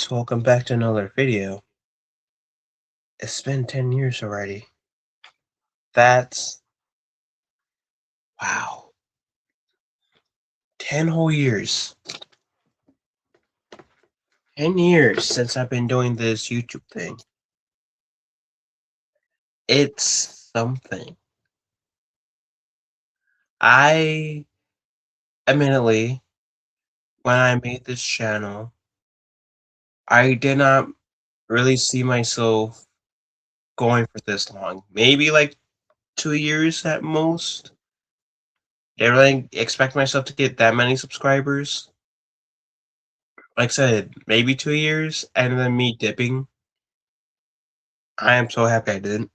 guys, welcome back to another video. It's been 10 years already. That's wow. 10 whole years. 10 years since I've been doing this YouTube thing. It's something. I admittedly, when I made this channel, I did not really see myself going for this long. Maybe like 2 years at most. Didn't really expect myself to get that many subscribers. Like I said, maybe 2 years, and then me dipping. I am so happy I didn't.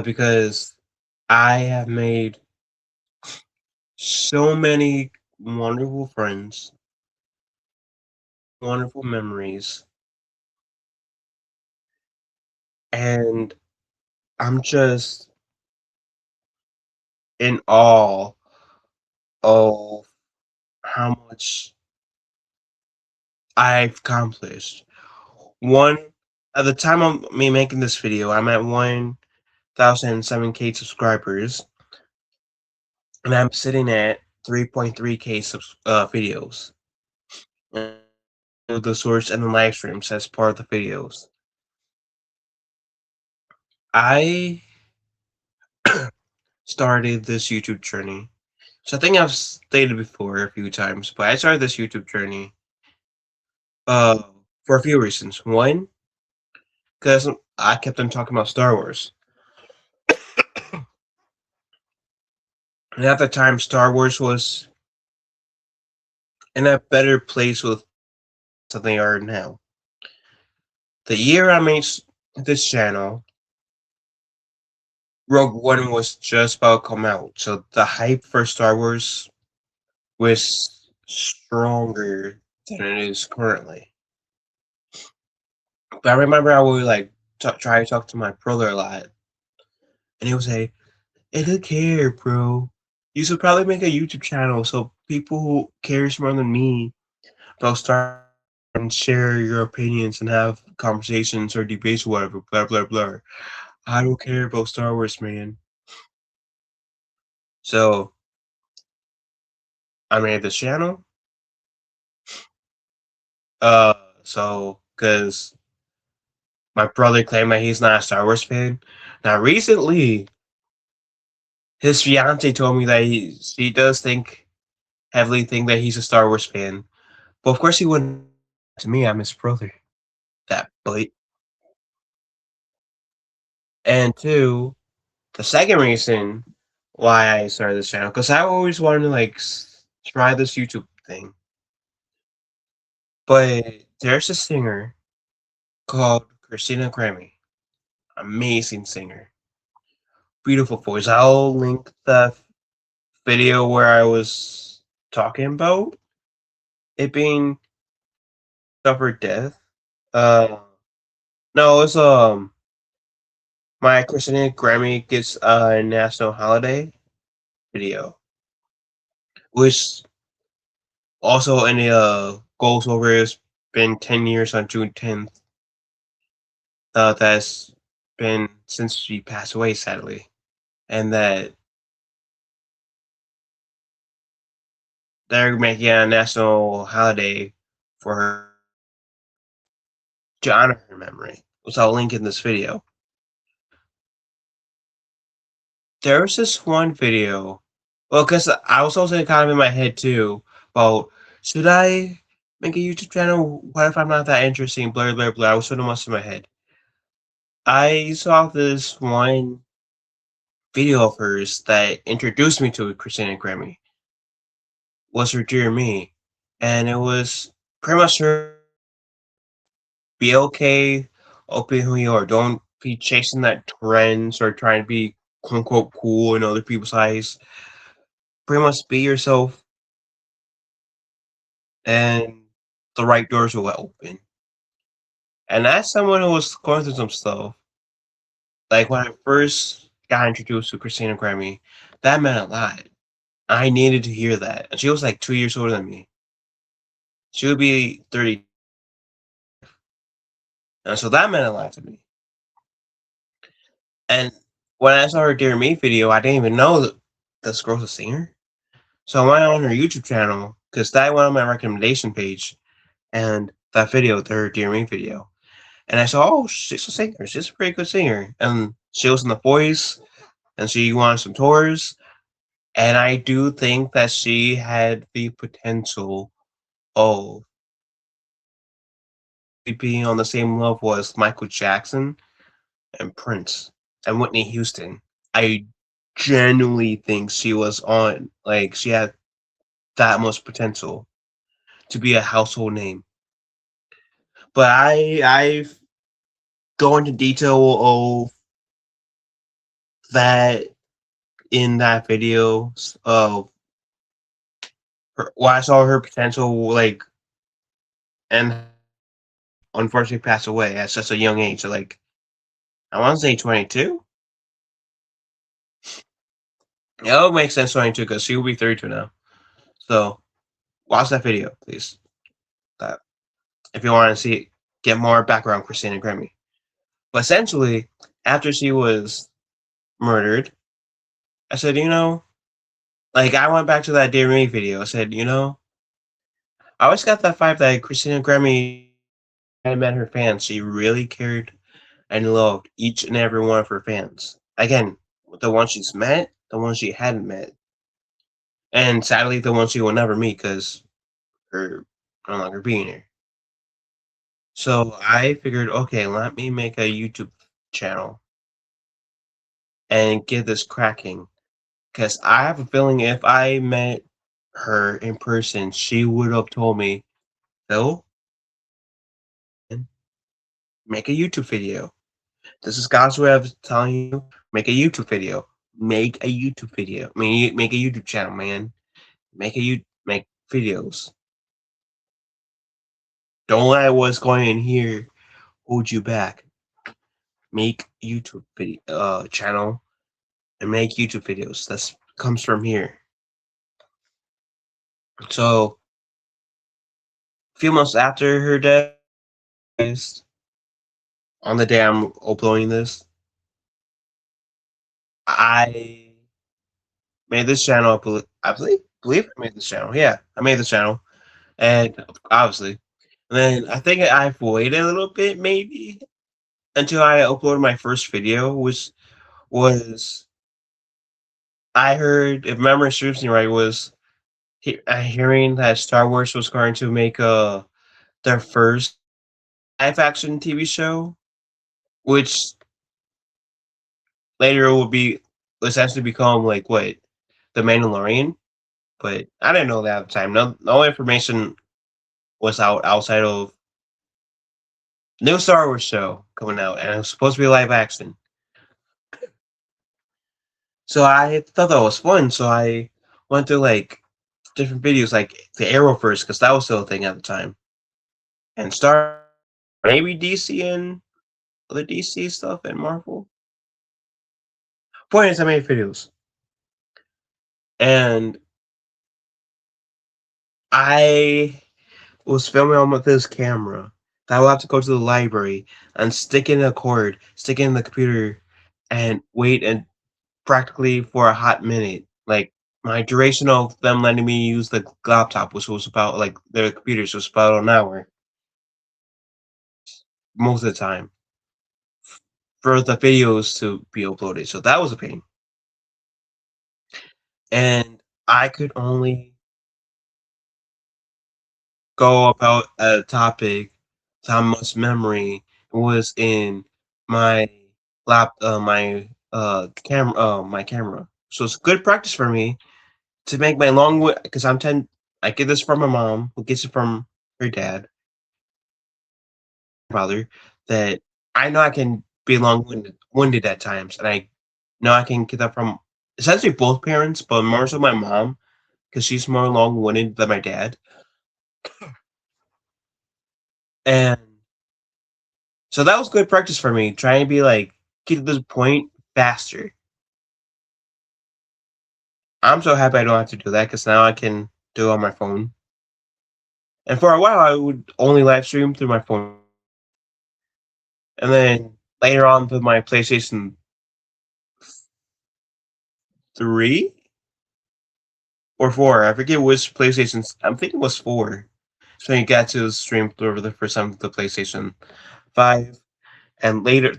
Because I have made so many wonderful friends, wonderful memories, and I'm just in awe of how much I've accomplished. One, at the time of me making this video, I'm at 1,007K subscribers, and I'm sitting at 3.3K videos. And the source and the live streams as part of the videos. I started this YouTube journey. So I think I've stated before a few times, but I started this YouTube journey uh for a few reasons. One, because I kept on talking about Star Wars. And at the time Star Wars was in a better place with than they are now. The year I made this channel, Rogue One was just about to come out. So the hype for Star Wars was stronger than it is currently. But I remember I would like try to talk to my brother a lot, and he would say, "Hey, look here, bro. You should probably make a YouTube channel so people who cares more than me about start and share your opinions and have conversations or debates or whatever." Blah blah blah. I don't care about Star Wars, man. So I made this channel. Uh, so because my brother claimed that he's not a Star Wars fan. Now recently, his fiance told me that she does heavily think that he's a Star Wars fan. But of course he wouldn't to me, I'm his brother. That bite. And two, the second reason why I started this channel, because I always wanted to like try this YouTube thing. But there's a singer called Christina Grammy. Amazing singer. Beautiful voice. I'll link the video where I was talking about it being suffered death. Uh no, it's my Christina Grammy gets a national holiday video, which also in the goes over it's been 10 years on June 10th. That's been since she passed away, sadly, and that they're making a national holiday for her to honor her memory, which I'll link in this video. There's this one video, well, because I was also kind of in my head too about should I make a YouTube channel? What if I'm not that interesting? Blah blah blah. I was sort of much in my head. I saw this one video of hers that introduced me to Christina Grammy. Was her Dear Me, and it was pretty much her be okay, open who you are. Don't be chasing that trends or trying to be quote unquote cool in other people's eyes. Pretty much be yourself, and the right doors will open. And as someone who was going through some stuff, like when I first got introduced to Christina Grammy, that meant a lot. I needed to hear that. And she was like 2 years older than me. She would be 30. And so that meant a lot to me. And when I saw her Dear Me video, I didn't even know that this girl's a singer. So I went on her YouTube channel because that went on my recommendation page and that video, her Dear Me video. And I saw, oh, she's a singer. She's a pretty good singer. And she was in The Voice and she won some tours. And I do think that she had the potential of being on the same level as Michael Jackson and Prince and Whitney Houston. I genuinely think she was on, like, she had that much potential to be a household name. But I go into detail of that in that video of her, well, I saw her potential, like, and unfortunately passed away at such a young age. So, like, I want to say 22. Yeah, it would make sense 22 because she will be 32 now. So watch that video, please. That if you want to see get more background on Christina Grimmie. But essentially, after she was murdered, I said, like I went back to that Dear Me video. I said, I always got that vibe that Christina Grimmie had met her fans. She really cared and loved each and every one of her fans. Again, the ones she's met, the ones she hadn't met, and sadly the ones she will never meet because her no longer being here. So I figured, okay, let me make a YouTube channel and get this cracking. Because I have a feeling if I met her in person, she would have told me, Phil, make a YouTube video. This is God's way of telling you, make a YouTube video. Make a YouTube video. I mean, make a YouTube channel, man. Make videos. Don't let what's going in here hold you back. Make YouTube video channel and make YouTube videos. That comes from here. So a few months after her death, on the day I'm uploading this, I made this channel. I believe I made this channel. Yeah, I made this channel, and obviously, and then I think I've waited a little bit, maybe until I uploaded my first video, which was I heard, if memory serves me right, was hearing that Star Wars was going to make their first live action TV show, which later will be essentially become like what the Mandalorian. But I didn't know that at the time. No information was out outside of new Star Wars show coming out, and it was supposed to be live action. So I thought that was fun. So I went through like different videos, like the Arrowverse, because that was still a thing at the time, and Star maybe DC and other DC stuff and Marvel. Point is, I made videos, and I was filming on with this camera. I will have to go to the library and stick in a cord, stick it in the computer, and wait and practically for a hot minute. Like my duration of them letting me use the laptop, which was about like their computers was about an hour most of the time for the videos to be uploaded. So that was a pain. And I could only go about a topic how much memory was in my my camera. So it's good practice for me to make my long because I get this from my mom who gets it from her dad father that I know I can be long winded at times, and I know I can get that from essentially both parents, but more so my mom because she's more long winded than my dad. And so that was good practice for me, trying to be like get to this point faster. I'm so happy I don't have to do that because now I can do it on my phone. And for a while, I would only live stream through my phone. And then later on with my PlayStation 3 or 4, I forget which PlayStation. I'm thinking it was 4. So you got to stream through the first time with the PlayStation 5, and later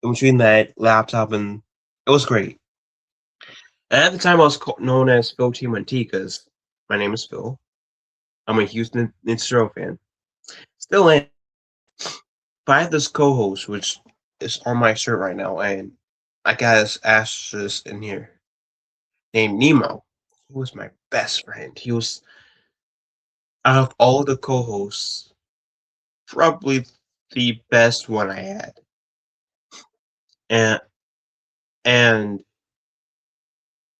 in between that laptop, and it was great. And at the time, I was known as Phil TMNT because my name is Phil. I'm a huge Ninja Turtle fan. Still am. But I have this co-host, which is on my shirt right now, and I got his ashes in here, named Nemo. He was my best friend. He was, out of all the co-hosts, probably the best one I had. And and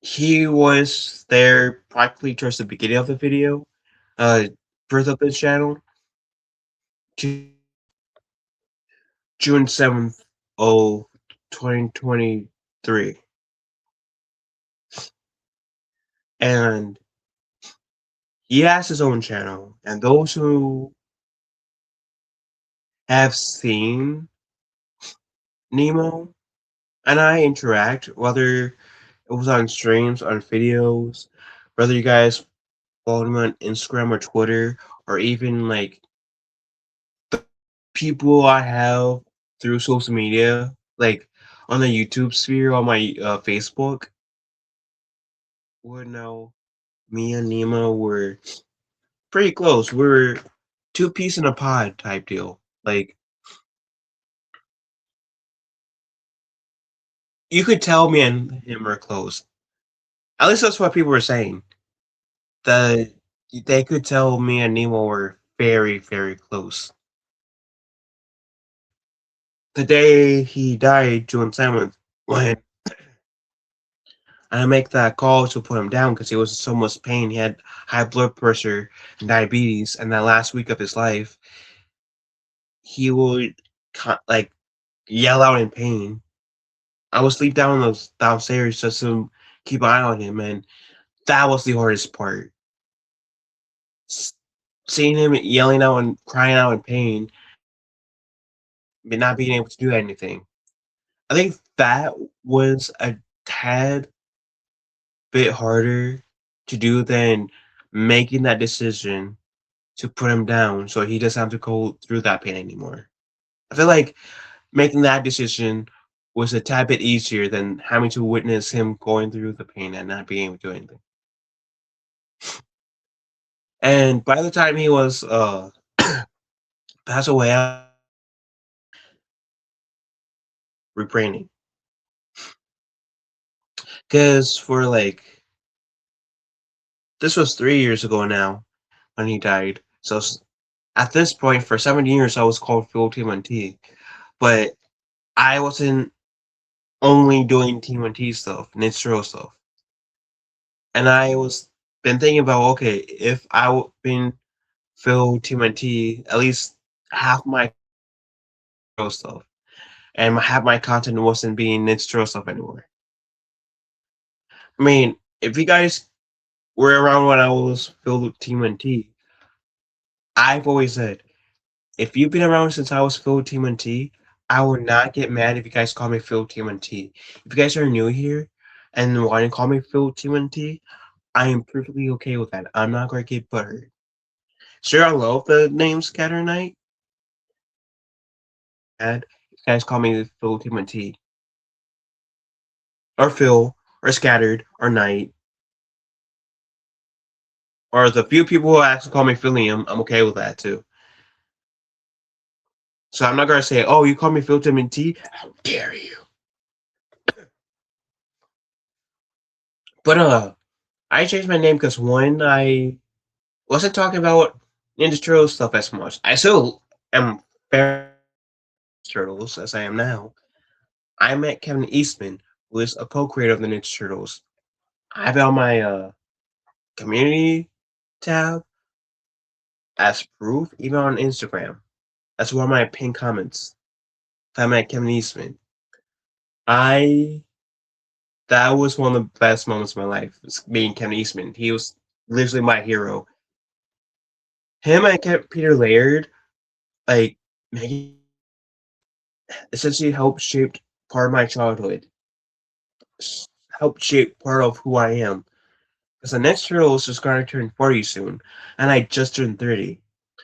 he was there practically towards the beginning of the video, uh, birth of this channel, June 7th, oh, 2023. And he has his own channel. And those who have seen Nemo and I interact, whether it was on streams, on videos, whether you guys follow me on Instagram or Twitter, or even like people I have through social media, like on the YouTube sphere, on my Facebook, would know me and Nemo were pretty close. We were two peas in a pod type deal. Like you could tell me and him were close. At least that's what people were saying. That they could tell me and Nemo were very, very close. The day he died, June 7th, when I make that call to put him down because he was in so much pain. He had high blood pressure and diabetes, and that last week of his life, he would like yell out in pain. I would sleep downstairs just to keep an eye on him, and that was the hardest part. Seeing him yelling out and crying out in pain, but not being able to do anything. I think that was a tad bit harder to do than making that decision to put him down so he doesn't have to go through that pain anymore. I feel like making that decision was a tad bit easier than having to witness him going through the pain and not being able to do anything. And by the time he was passed away, I rebranding. Because for like this was 3 years ago now when he died. So at this point, for 7 years, I was called Phil TMNT, but I wasn't only doing TMNT stuff, Ninja stuff, and I was been thinking about okay, if I would been Phil TMNT, at least half my stuff, and half my content wasn't being Ninja stuff anymore. I mean, if you guys were around when I was Phil TMNT, I've always said if you've been around since I was Phil TMNT, I would not get mad if you guys call me Phil TMNT. If you guys are new here and want to call me Phil TMNT, I am perfectly okay with that. I'm not going to get buttered. Sure, I love the name Scatter Knight. And you guys call me Phil TMNT. Or Phil, or Scattered, or Knight. Or the few people who actually call me Philium, I'm okay with that too. So I'm not going to say, oh, you call me Phil TMNT? How dare you? But I changed my name because one, I wasn't talking about Ninja Turtles stuff as much. I still am very Turtles as I am now. I met Kevin Eastman, who is a co-creator of the Ninja Turtles. I have it on my community tab as proof, even on Instagram. That's one of my pinned comments. I met Kevin Eastman. I That was one of the best moments of my life. Was meeting Kevin Eastman. He was literally my hero. Him and Peter Laird, like essentially helped shape part of my childhood, helped shape part of who I am. Because the next Turtles is going to turn 40 soon, and I just turned 30.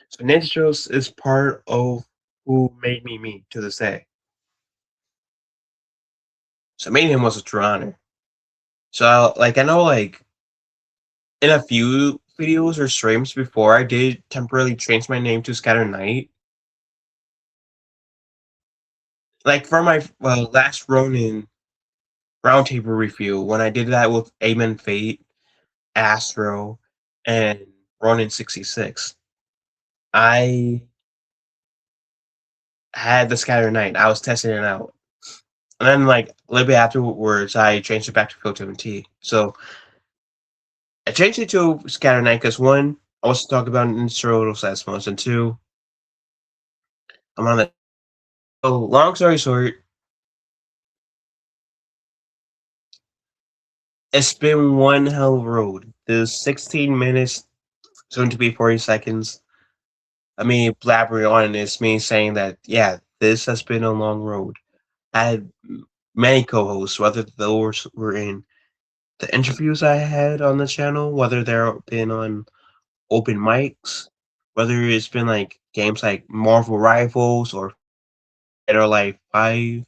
So Ninja Turtles is part of who made me me to this day. So meeting him was a true honor. So like I know like in a few videos or streams before I did temporarily change my name to Scatter Knight. Like for my last Ronin roundtable review, when I did that with Amen Fate, Astro, and Ronin 66, I had the Scatter Knight. I was testing it out. And then like a little bit afterwards I changed it back to Filter T. So I changed it to Scatter Knight because one, I was talking about Ninja Turtles last month, and two, I'm on the so long story short, it's been one hell of a road. There's 16 minutes, soon to be 40 seconds. I mean, blabbering on is me saying that, yeah, this has been a long road. I had many co hosts, whether those were in the interviews I had on the channel, whether they've been on open mics, whether it's been like games like Marvel Rivals or Dead or Alive 5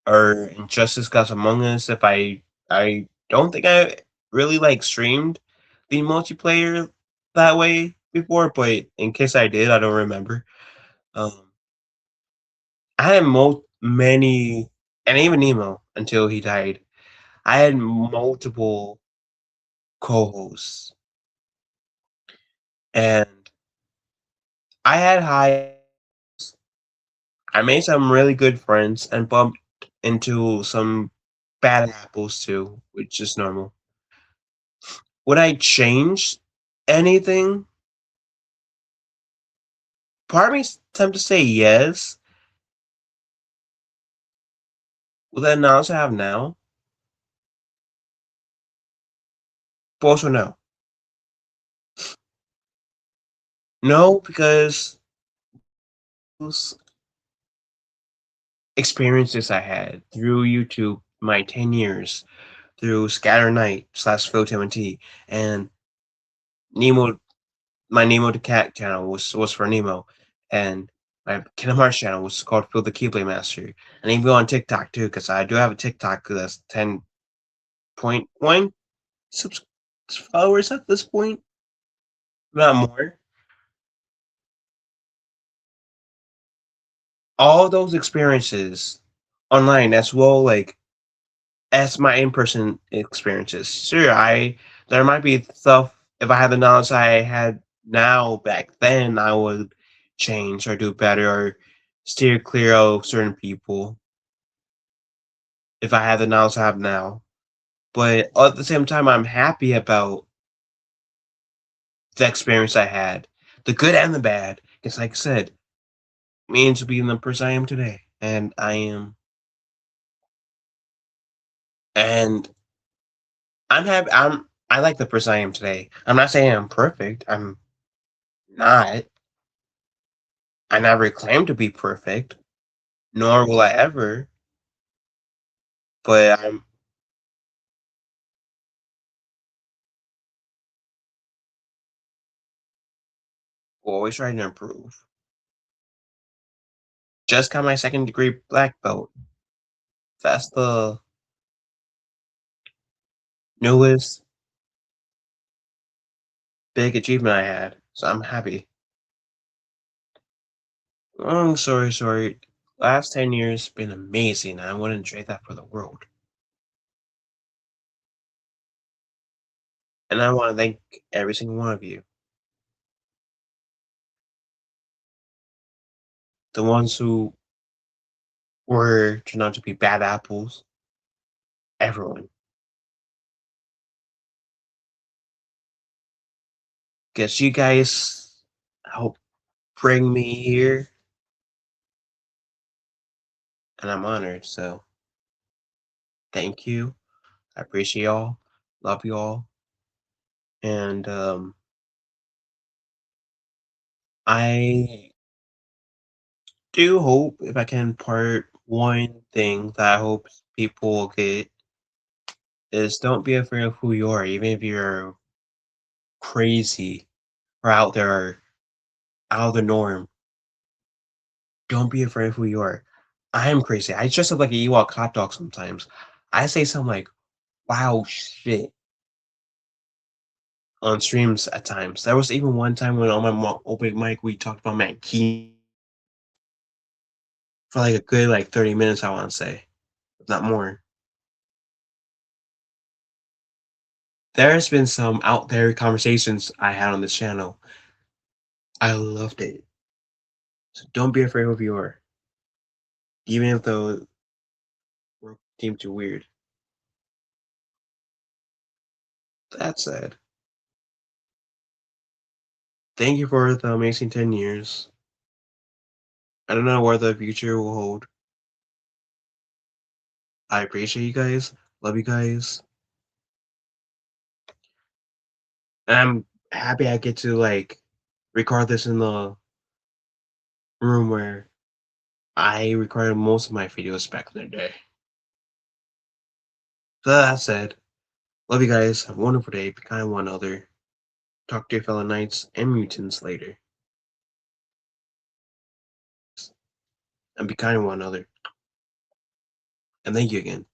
or Injustice Gods Among Us. If I don't think I really like streamed the multiplayer that way before, but in case I did, I don't remember. Um, I had many, and even Nemo until he died. I had multiple co-hosts, and I had high. I made some really good friends and bumped into some bad apples too, which is normal. Would I change anything? Part of me's tempted to say yes. With that knowledge I have now, but also no. No, because those experiences I had through YouTube, my 10 years, through Scatter Night slash Phil T, and Nemo, my Nemo the Cat channel was for Nemo, and my Kingdom Hearts channel was called Phil the Keyblade Master, and even on TikTok too, because I do have a TikTok that's 10.1 subs- followers at this point, not more. All those experiences online as well, like as my in-person experiences. Sure, I there might be stuff if I had the knowledge I had now back then, I would change or do better or steer clear of certain people if I had the knowledge I have now. But at the same time, I'm happy about the experience I had, the good and the bad. Because, like I said, means being the person I am today, and I am, and I'm happy. I like the person I am today. I'm not saying I'm perfect. I'm not. I never claim to be perfect, nor will I ever. But I'm always trying to improve. Just got my second degree black belt. That's the newest big achievement I had. So I'm happy. Long story short, last 10 years been amazing. I wouldn't trade that for the world. And I want to thank every single one of you. The ones who were turned out to be bad apples. Everyone. Guess you guys helped bring me here. And I'm honored. So thank you. I appreciate y'all. Love y'all. And I do hope if I can part one thing that I hope people will get is don't be afraid of who you are, even if you're crazy or out there or out of the norm. Don't be afraid of who you are. I am crazy. I dress up like an Ewok hot dog sometimes. I say something like "wow shit" on streams at times. There was even one time when on my open mic we talked about Matt Key for like a good like 30 minutes. I want to say, if not more. There's been some out there conversations I had on this channel. I loved it. So don't be afraid of who you are, even if the world seems too weird. That said, thank you for the amazing 10 years. I don't know where the future will hold. I appreciate you guys. Love you guys. And I'm happy I get to like record this in the room where I recorded most of my videos back in the day. So that said, love you guys. Have a wonderful day. Be kind to one another. Talk to your fellow knights and mutants later. And be kind to one another. And thank you again.